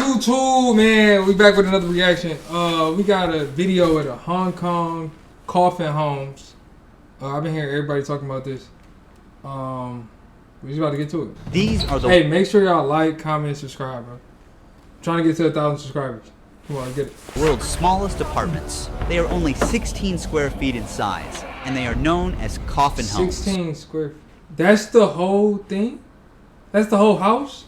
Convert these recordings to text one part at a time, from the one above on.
YouTube, man? We back with another reaction. We got a video at a Hong Kong Coffin Homes. I've been hearing everybody talking about this. We're just about to get to it. These are the... Hey, make sure y'all like, comment, subscribe, bro. I'm trying to get to 1,000 subscribers. Come on, get it. World's smallest apartments. They are only 16 square feet in size, and they are known as Coffin Homes. 16 square. That's the whole thing? That's the whole house?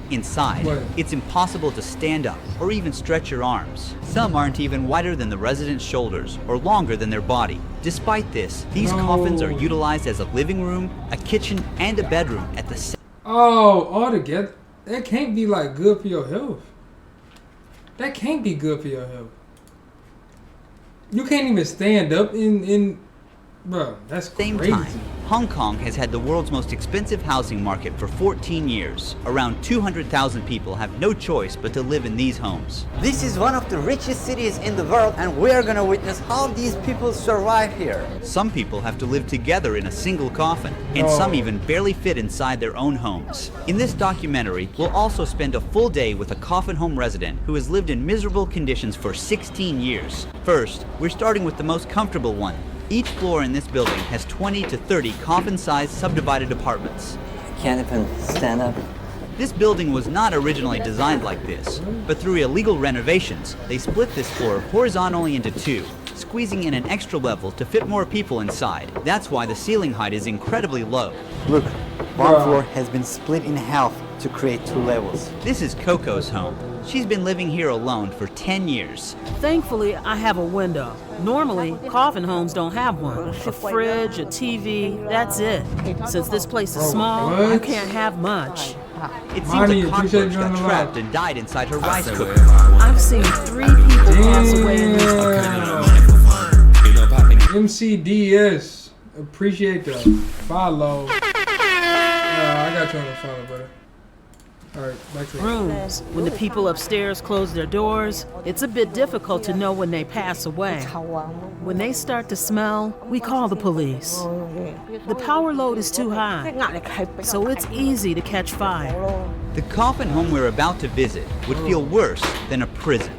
Inside, it's impossible to stand up or even stretch your arms. Some aren't even wider than the residents' shoulders or longer than their body. Despite this, these coffins are utilized as a living room, a kitchen, and a bedroom at the same. Oh, all together? That can't be like good for your health. That can't be good for your health. You can't even stand up in bro, that's crazy. Same time, Hong Kong has had the world's most expensive housing market for 14 years. Around 200,000 people have no choice but to live in these homes. This is one of the richest cities in the world, and we are gonna witness how these people survive here. Some people have to live together in a single coffin, and some even barely fit inside their own homes. In this documentary, we'll also spend a full day with a coffin home resident who has lived in miserable conditions for 16 years. First, we're starting with the most comfortable one. Each floor in this building has 20 to 30 coffin-sized subdivided apartments. Can't even stand up. This building was not originally designed like this, but through illegal renovations, they split this floor horizontally into two, squeezing in an extra level to fit more people inside. That's why the ceiling height is incredibly low. Look, one floor has been split in half to create two levels. This is Coco's home. She's been living here alone for 10 years. Thankfully, I have a window. Normally, coffin homes don't have one. A fridge, a TV, that's it. Since this place is small, you can't have much. It seems a cockroach got trapped and died inside her rice cooker. I've seen 3 people pass away in this. MCDS, appreciate the follow. I got you on the follow, brother. Alright, back to rooms. When the people upstairs close their doors, it's a bit difficult to know when they pass away. When they start to smell, we call the police. The power load is too high, so it's easy to catch fire. The coffin home we're about to visit would feel worse than a prison.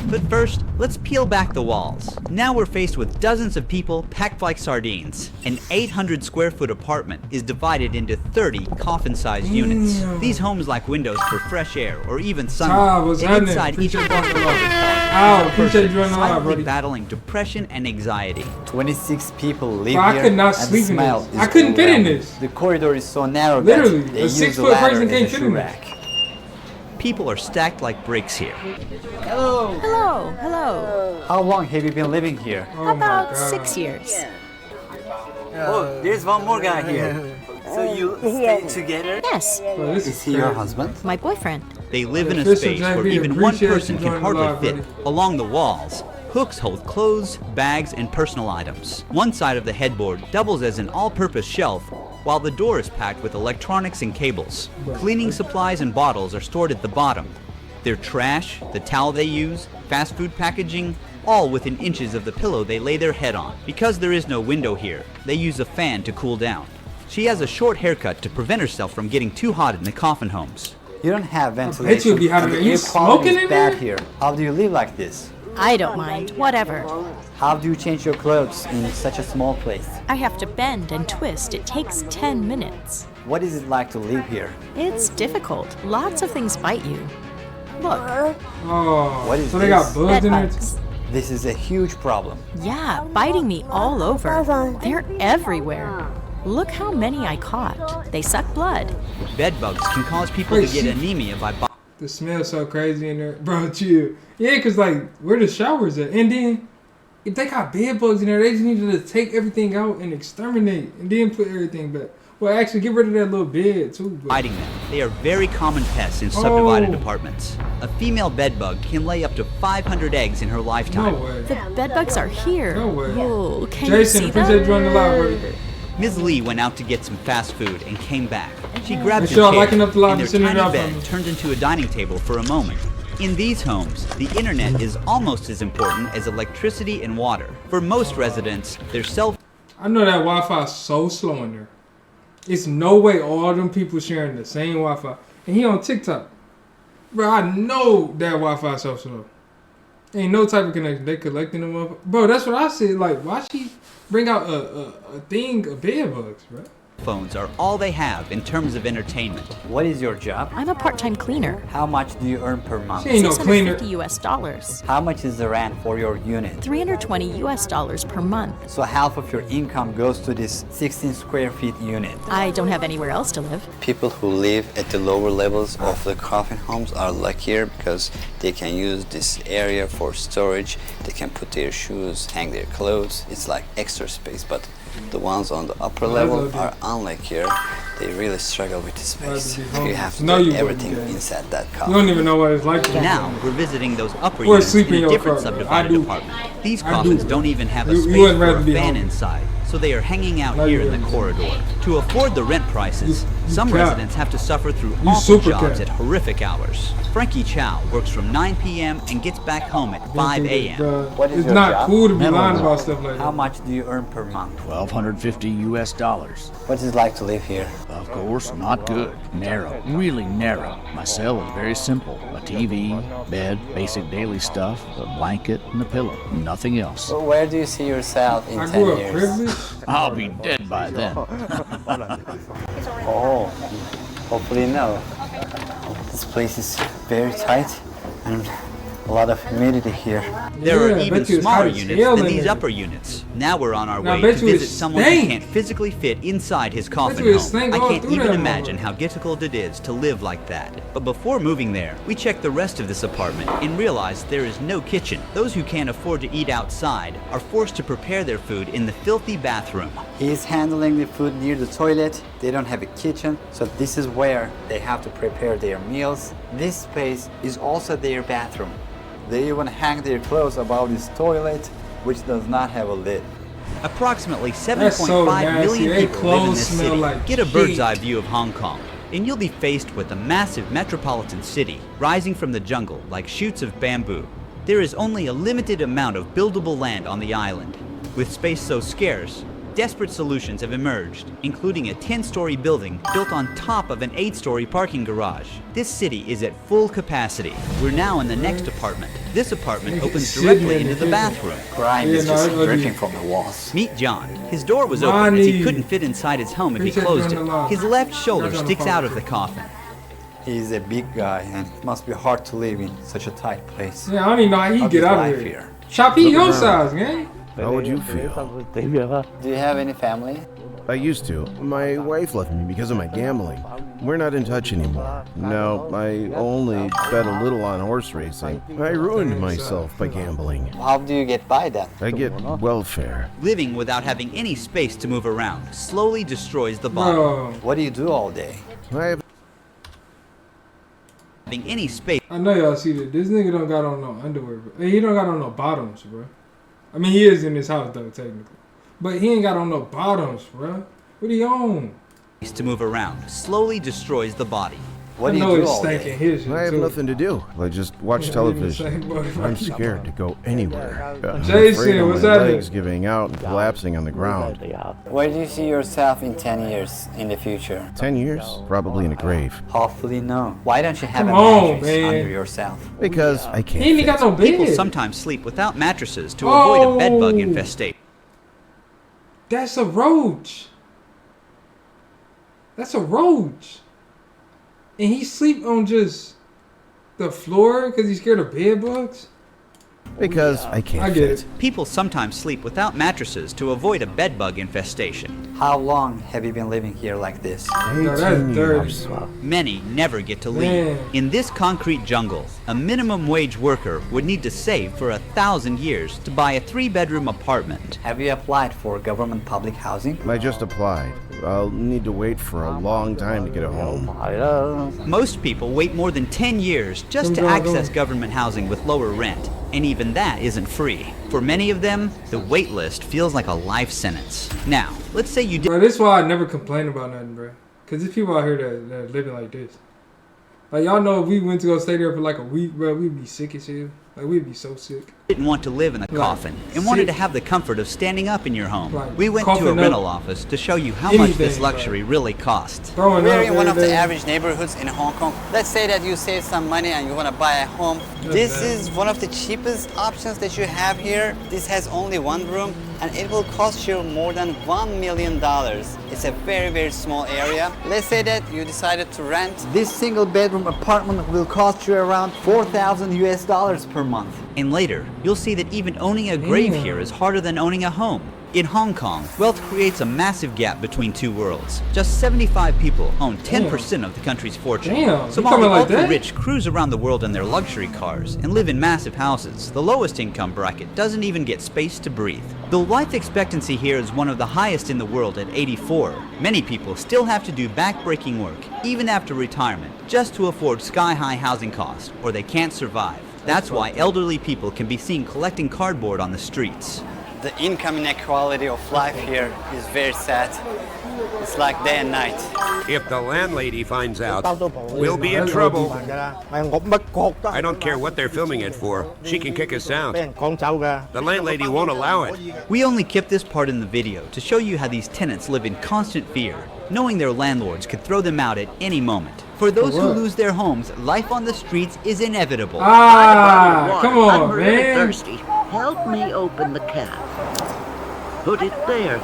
But first, let's peel back the walls. Now we're faced with dozens of people packed like sardines. An 800 square foot apartment is divided into 30 coffin-sized units. These homes lack windows for fresh air or even sunlight. And inside each apartment is silently battling depression and anxiety. 26 people live here. I could not sleep in this. I couldn't fit in this. The corridor is so narrow literally, that they a use 6 the foot ladder person can't as a fit shoe in rack. People are stacked like bricks here. Hello. Hello. Hello. How long have you been living here? About 6 years. Oh, there's one more guy here. So you stay together? Yes. Is he your husband? My boyfriend. They live in a space where even one person can hardly fit. Along the walls, hooks hold clothes, bags, and personal items. One side of the headboard doubles as an all-purpose shelf, while the door is packed with electronics and cables. Cleaning supplies and bottles are stored at the bottom. Their trash, the towel they use, fast food packaging, all within inches of the pillow they lay their head on. Because there is no window here, they use a fan to cool down. She has a short haircut to prevent herself from getting too hot in the coffin homes. You don't have ventilation. The air quality is bad here. How do you live like this? I don't mind. Whatever. How do you change your clothes in such a small place? I have to bend and twist. It takes 10 minutes. What is it like to live here? It's difficult. Lots of things bite you. Look. Oh, what is so they got bugs in it? This is a huge problem. Yeah, biting me all over. They're everywhere. Look how many I caught. They suck blood. Bed bugs can cause people to get anemia by biting. The smell's so crazy in there. Bro, chill. Yeah, because, like, where the showers at? And then, if they got bed bugs in there, they just need to take everything out and exterminate and then put everything back. Well, actually, get rid of that little bed, too. Bro. Biting them. They are very common pests in subdivided apartments. A female bed bug can lay up to 500 eggs in her lifetime. No way. The bed bugs are here. No way. Whoa, can Jason, you see appreciate you on the live, buddy. Ms. Lee went out to get some fast food and came back. She grabbed a Make chair, sure I like enough to live and their to send it tiny out bed from me. turned into a dining table for a moment. In these homes, the internet is almost as important as electricity and water. For most residents, their cell I know that Wi-Fi is so slow in there. It's no way all them people sharing the same Wi-Fi. And he on TikTok. Bro, I know that Wi-Fi so slow. Ain't no type of connection. They collecting them up. Bro, that's what I said. Like, why she bring out a thing of bed bugs, bro? Phones are all they have in terms of entertainment. What is your job? I'm a part-time cleaner. How much do you earn per month? She ain't no cleaner. $650 US. How much is the rent for your unit? $320 US per month. So half of your income goes to this 16 square feet unit. I don't have anywhere else to live. People who live at the lower levels of the coffin homes are luckier because they can use this area for storage. They can put their shoes, hang their clothes. It's like extra space, but the ones on the upper level are unluckier. They really struggle with the space. You have to do everything inside that coffin. You don't even know what it's like. Now we're visiting those upper units in a different subdivided apartment. These coffins don't even have a space for a fan inside, so they are hanging out here in the corridor. To afford the rent prices, some residents have to suffer through awful jobs at horrific hours. Frankie Chow works from 9 p.m. and gets back home at 5 a.m. What is it's your not job? cool to be lying about stuff like that. How much do you earn per month? $1,250 US. What is it like to live here? Of course, not good. Narrow, really narrow. My cell is very simple. A TV, bed, basic daily stuff, a blanket, and a pillow. Nothing else. So where do you see yourself in I 10 grew up years? privileged. I'll be dead by then. Oh, hopefully no. This place is very tight and a lot of humidity here. There are Yeah, even bet you it's smaller hot as units hell than in these there. upper units. Now we're on our Now, way bet to you it visit someone who stank. can't physically fit inside his coffin you it home. stank I all can't through even that imagine motherfucker. how difficult it is to live like that. But before moving there, we checked the rest of this apartment and realized there is no kitchen. Those who can't afford to eat outside are forced to prepare their food in the filthy bathroom. He's handling the food near the toilet. They don't have a kitchen, so this is where they have to prepare their meals. This space is also their bathroom. They even hang their clothes above this toilet, which does not have a lid. Approximately That's so 7.5 nasty. million They people live in clothes this smell city. like Get a bird's shit. eye view of Hong Kong, and you'll be faced with a massive metropolitan city rising from the jungle like shoots of bamboo. There is only a limited amount of buildable land on the island. With space so scarce, desperate solutions have emerged, including a 10-story building built on top of an 8-story parking garage. This city is at full capacity. We're now in the next apartment. This apartment opens directly into the bathroom. Grime is just dripping from the walls. Meet John. His door was open as he couldn't fit inside his home if he closed it. His left shoulder sticks out of the coffin. He's a big guy and it must be hard to live in such a tight place. Yeah, I don't even know how he How's get his out life of here. here? Shop he your size, gang. How would you feel? Do you have any family? I used to. My wife left me because of my gambling. We're not in touch anymore. No, I only bet a little on horse racing. I ruined myself by gambling. How do you get by then? I get welfare. Living without having any space to move around slowly destroys the body. Bro, What do you do all day? I have Having any space I know y'all see that. This nigga don't got on no underwear, bro. He don't got on no bottoms, bro. I mean, he is in his house, though, technically. But he ain't got on no bottoms, bro. What he on? to move around slowly destroys the body. What I do you know do it's all stinking day? his shit, I have too. nothing to do. I just watch television. I'm scared to go anywhere. I'm Jason, afraid of what's my happening? legs giving out and collapsing on the ground. Where do you see yourself in 10 years in the future? 10 years? Probably in a grave. Hopefully no. Why don't you have Come a on, mattress man. under yourself? Because I can't. He ain't got no People bed. sometimes sleep without mattresses to avoid a bedbug infestation. That's a roach. That's a roach. And he sleep on just the floor because he's scared of bed bugs? Because I can't. I get it. People sometimes sleep without mattresses to avoid a bedbug infestation. How long have you been living here like this? No, that's dirty. Many never get to leave. Man. In this concrete jungle, a minimum wage worker would need to save for 1,000 years to buy a 3-bedroom apartment. Have you applied for government public housing? I just applied. I'll need to wait for a long time to get a home. Most people wait more than 10 years just to access government housing with lower rent, and even that isn't free. For many of them, the wait list feels like a life sentence. Now, let's say you did. Bro, this is why I never complain about nothing, bro. Because there's people out here that are living like this. Like, y'all know if we went to go stay there for like a week, bro, we'd be sick as hell. Like, we'd be so sick. didn't want to live in a coffin and wanted to have the comfort of standing up in your home. We went to a rental office to show you how much this luxury really costs. We're in one of the average neighborhoods in Hong Kong. Let's say that you save some money and you want to buy a home. This is one of the cheapest options that you have here. This has only one room and it will cost you more than $1 million. It's a very, very small area. Let's say that you decided to rent. This single bedroom apartment will cost you around $4,000 per month. And later, you'll see that even owning a grave here is harder than owning a home. In Hong Kong, wealth creates a massive gap between two worlds. Just 75 people own 10% of the country's fortune. So while the ultra-rich cruise around the world in their luxury cars and live in massive houses, the lowest income bracket doesn't even get space to breathe. Though life expectancy here is one of the highest in the world at 84, many people still have to do back-breaking work, even after retirement, just to afford sky-high housing costs, or they can't survive. That's why elderly people can be seen collecting cardboard on the streets. The income inequality of life here is very sad. It's like day and night. If the landlady finds out, we'll be in trouble. I don't care what they're filming it for. She can kick us out. The landlady won't allow it. We only kept this part in the video to show you how these tenants live in constant fear, knowing their landlords could throw them out at any moment. For those who lose their homes, life on the streets is inevitable. Come on, I'm really man. thirsty. Help me open the cap. Put it there.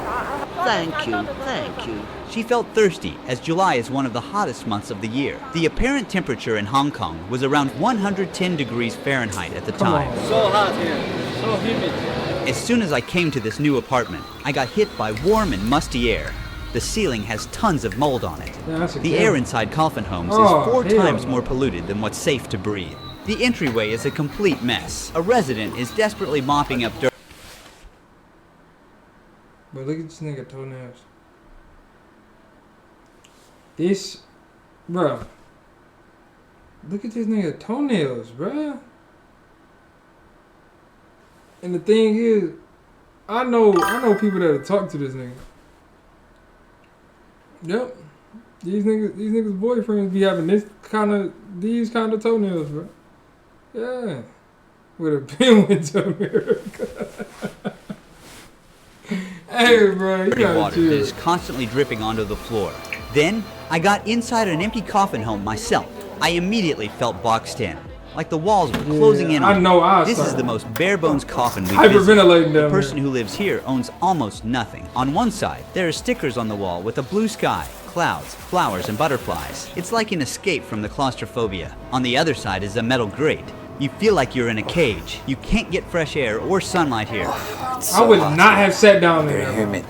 Thank you, thank you. She felt thirsty, as July is one of the hottest months of the year. The apparent temperature in Hong Kong was around 110 degrees Fahrenheit at the time. So hot here, so humid. As soon as I came to this new apartment, I got hit by warm and musty air. The ceiling has tons of mold on it. The air inside Coffin Homes is 4 times more polluted than what's safe to breathe. The entryway is a complete mess. A resident is desperately mopping up dirt. But look at this nigga toenails. This, bro. Look at this nigga toenails, bro. And the thing is, I know people that'll talk to this nigga. Yep. These niggas boyfriends be having these kind of toenails, bro. Yeah. Would have been went to America. Hey, bro, you gotta water that is constantly dripping onto the floor. Then, I got inside an empty coffin home myself. I immediately felt boxed in, like the walls were closing in on me. This is the most bare-bones coffin we've visited. The person who lives here owns almost nothing. On one side, there are stickers on the wall with a blue sky, clouds, flowers, and butterflies. It's like an escape from the claustrophobia. On the other side is a metal grate. You feel like you're in a cage. You can't get fresh air or sunlight here. I would not have sat down there. Very humid.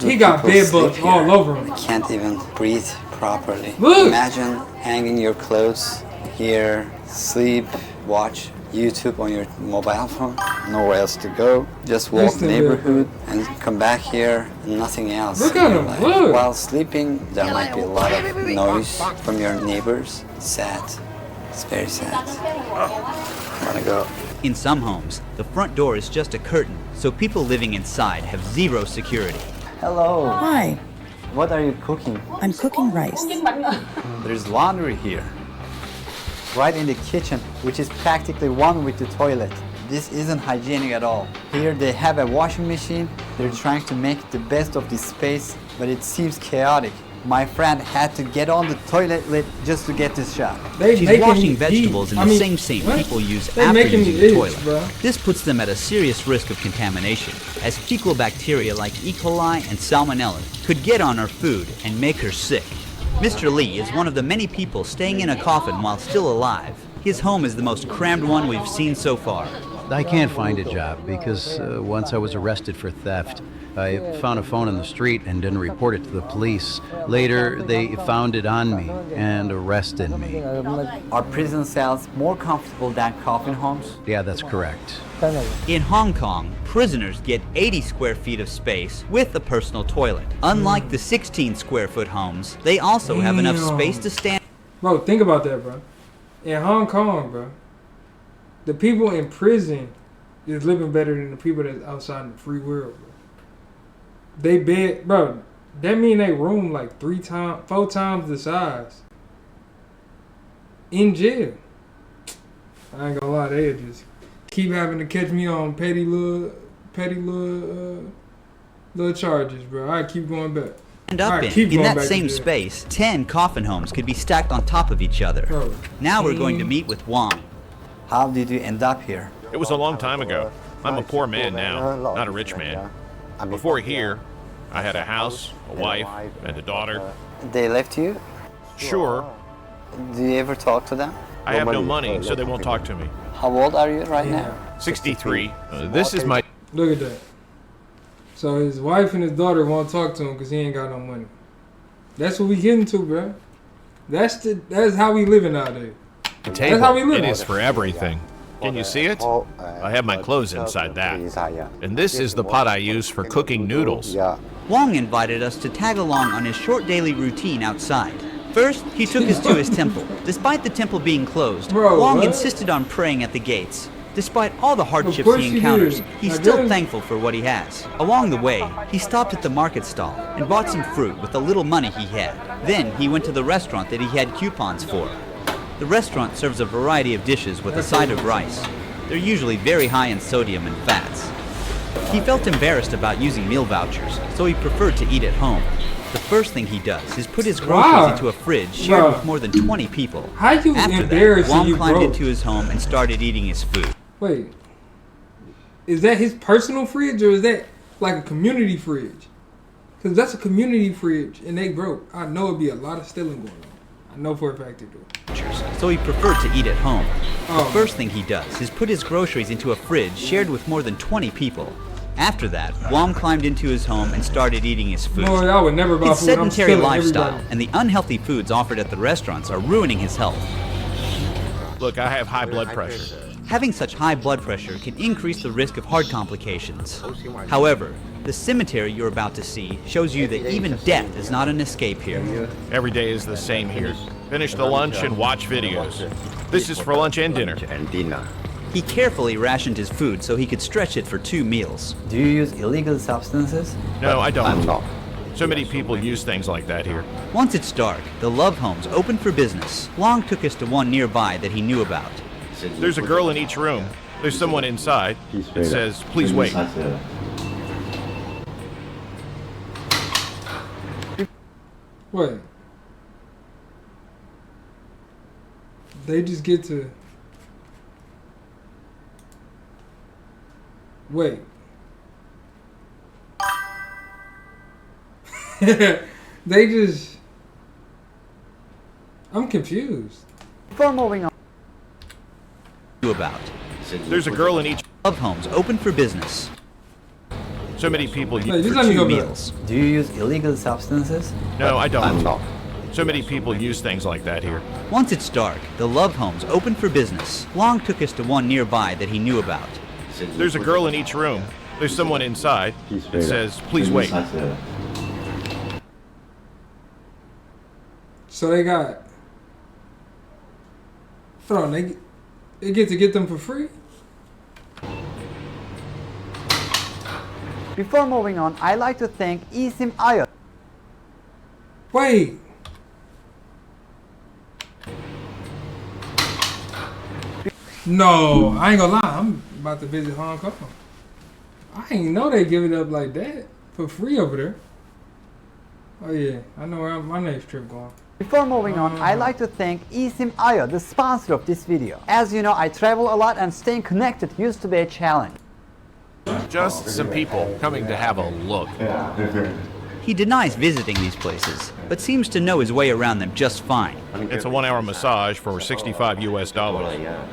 He got bed bugs all over him. I can't even breathe properly. Look. Imagine hanging your clothes here, sleep, watch YouTube on your mobile phone. Nowhere else to go. Just walk the neighborhood and come back here. Nothing else. Look at him. Look. While sleeping, there might be a lot of noise from your neighbors. Sad. It's very sad. I wanna go. In some homes, the front door is just a curtain, so people living inside have zero security. Hello. Hi, What are you cooking? I'm cooking rice. There's laundry here. Right in the kitchen, which is practically one with the toilet. This isn't hygienic at all. Here they have a washing machine. They're trying to make the best of this space, but it seems chaotic. My friend had to get on the toilet lid just to get this shot. She's washing vegetables in the same sink people use after using the toilet. This puts them at a serious risk of contamination, as fecal bacteria like E. coli and Salmonella could get on her food and make her sick. Mr. Lee is one of the many people staying in a coffin while still alive. His home is the most crammed one we've seen so far. I can't find a job because once I was arrested for theft. I found a phone in the street and didn't report it to the police. Later, they found it on me and arrested me. Are prison cells more comfortable than coffin homes? Yeah, that's correct. In Hong Kong, prisoners get 80 square feet of space with a personal toilet. Unlike the 16 square foot homes, they also have enough space to stand. Bro, think about that, bro. In Hong Kong, bro, the people in prison is living better than the people that's outside in the free world, bro. They bed, bro. That mean they room like 4 times the size. In jail. I ain't gonna lie, they just keep having to catch me on petty little charges, bro. I keep going back. And up in that same space, 10 coffin homes could be stacked on top of each other. Bro, now we're going to meet with Wong. How did you end up here? It was a long time ago. I'm a poor man now, not a rich man. Before here, I had a house, a wife, and a daughter. They left you? Sure. Do you ever talk to them? I have no money, so they won't talk to me. How old are you right now? 63. This is my... Look at that. So his wife and his daughter won't talk to him because he ain't got no money. That's what we getting to, bro. That's how we living nowadays. The table, that's how we live. It is for everything. Can you see it? I have my clothes inside that. And this is the pot I use for cooking noodles. Wong invited us to tag along on his short daily routine outside. First, he took us to his temple. Despite the temple being closed, Wong insisted on praying at the gates. Despite all the hardships he encounters, he's still thankful for what he has. Along the way, he stopped at the market stall and bought some fruit with the little money he had. Then he went to the restaurant that he had coupons for. The restaurant serves a variety of dishes with a side of rice. They're usually very high in sodium and fats. He felt embarrassed about using meal vouchers, so he preferred to eat at home. The first thing he does is put his groceries into a fridge shared with more than 20 people. After that, Wong climbed into his home and started eating his food. Wait, is that his personal fridge or is that like a community fridge? Because that's a community fridge and they broke. I know it'd be a lot of stealing going on. I know for a fact they do. So he preferred to eat at home. The first thing he does is put his groceries into a fridge shared with more than 20 people. After that, Wong climbed into his home and started eating his food. Boy, I would never buy his food. sedentary lifestyle and the unhealthy foods offered at the restaurants are ruining his health. Look, I have high blood pressure. Having such high blood pressure can increase the risk of heart complications. However, the cemetery you're about to see shows you that even death is not an escape here. Every day is the same here. Finish the lunch and watch videos. This is for lunch and dinner. He carefully rationed his food so he could stretch it for 2 meals. Do you use illegal substances? No, I don't. So many people use things like that here. Once it's dark, the love homes open for business. Wong took us to one nearby that he knew about. There's a girl in each room. There's someone inside. It says, please wait. Wait. They just get to... Wait. They just... I'm confused. Before moving on. About. There's a girl in each love homes open for business. So many people use for 2 meals. Do you use illegal substances? No, I don't. So many people use things like that here. Once it's dark, the love homes open for business. Wong took us to one nearby that he knew about. There's a girl in each room. There's someone inside. It says, please wait. So they got... Hold on, they get to get them for free? Before moving on, I'd like to thank Isim Ayo. Wait. No, I ain't gonna lie. I'm about to visit Hong Kong. I ain't know they give it up like that for free over there. Oh yeah, I know where my next trip going. Before moving on, I'd like to thank Isim Ayo, the sponsor of this video. As you know, I travel a lot and staying connected used to be a challenge. Just some people coming to have a look. He denies visiting these places, but seems to know his way around them just fine. It's a 1-hour massage for $65 US.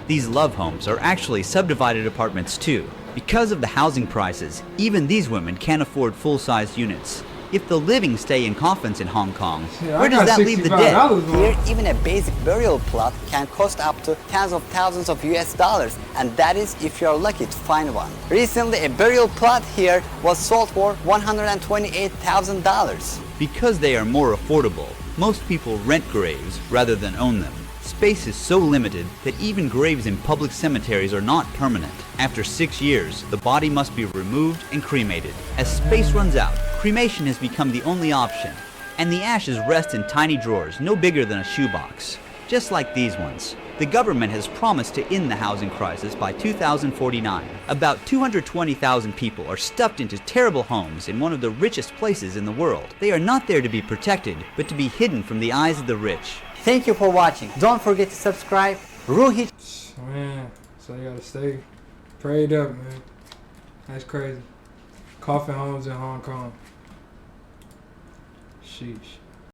These love homes are actually subdivided apartments too. Because of the housing prices, even these women can't afford full-sized units. If the living stay in coffins in Hong Kong, where does that leave the dead? Here, even a basic burial plot can cost up to tens of thousands of US dollars, and that is if you're lucky to find one. Recently, a burial plot here was sold for $128,000. Because they are more affordable, most people rent graves rather than own them. Space is so limited that even graves in public cemeteries are not permanent. After 6 years, the body must be removed and cremated. As space runs out, cremation has become the only option, and the ashes rest in tiny drawers no bigger than a shoebox. just like these ones. The government has promised to end the housing crisis by 2049. About 220,000 people are stuffed into terrible homes in one of the richest places in the world. They are not there to be protected, but to be hidden from the eyes of the rich. Thank you for watching. Don't forget to subscribe. Ruhi. Man, so you gotta stay prayed up, man. That's crazy. Coffin Homes in Hong Kong. Sheesh.